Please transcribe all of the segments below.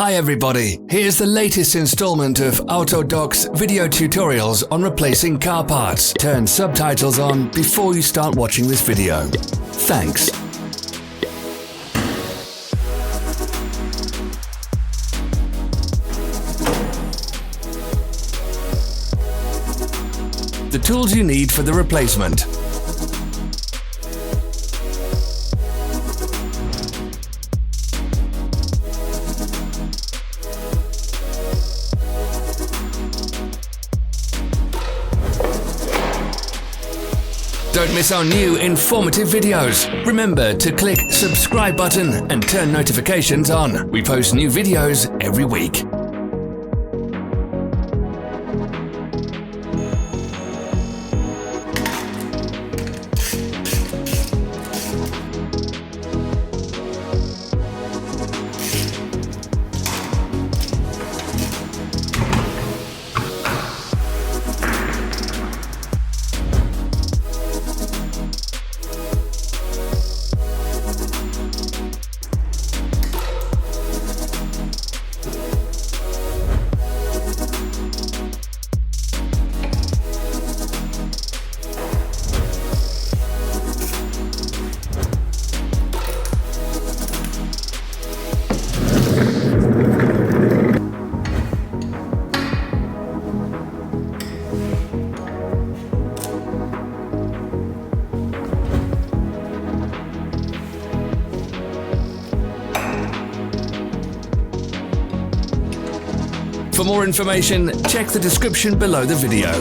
Hi everybody, here's the latest installment of Autodoc's video tutorials on replacing car parts. Turn subtitles on before you start watching this video. Thanks. The tools you need for the replacement. Don't miss our new informative videos. Remember to click subscribe button and turn notifications on. We post new videos every week. For more information, check the description below the video.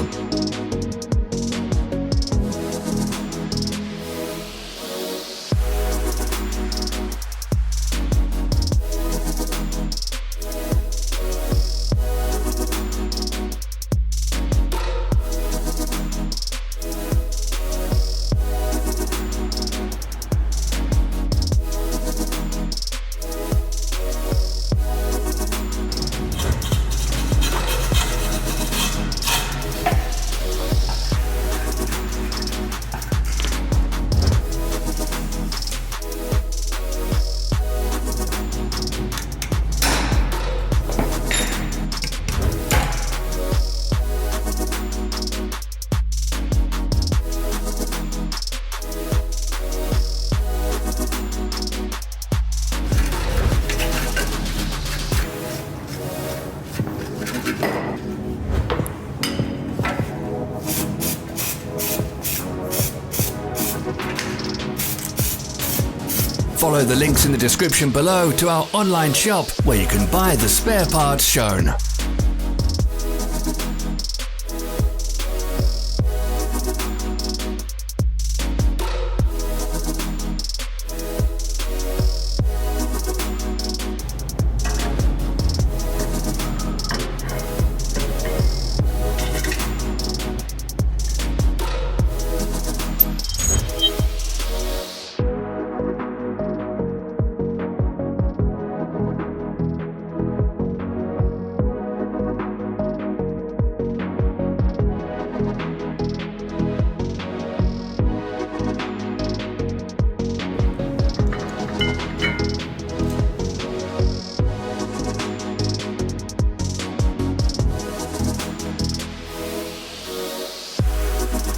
Follow the links in the description below to our online shop where you can buy the spare parts shown.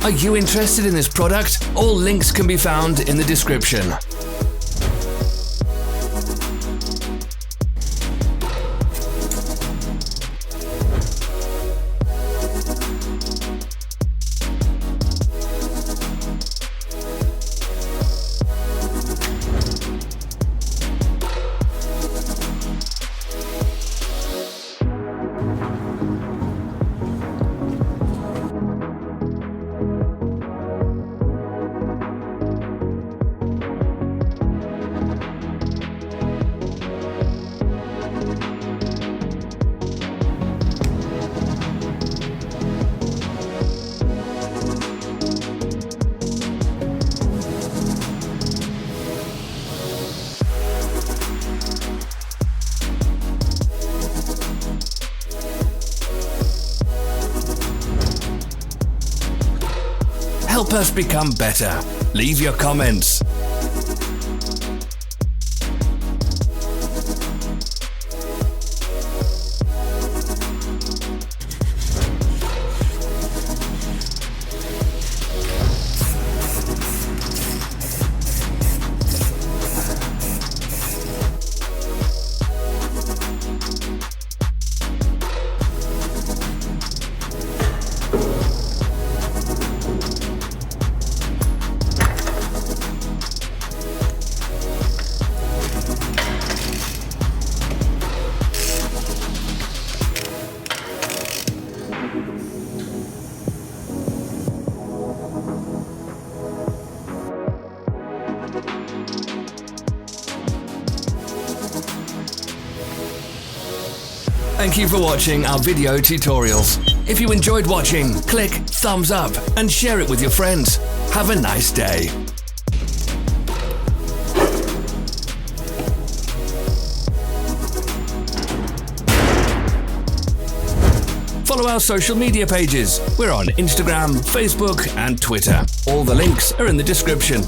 Are you interested in this product? All links can be found in the description. Help us become better. Leave your comments. Thank you for watching our video tutorials. If you enjoyed watching, click thumbs up and share it with your friends. Have a nice day. Follow our social media pages. We're on Instagram, Facebook and Twitter. All the links are in the description.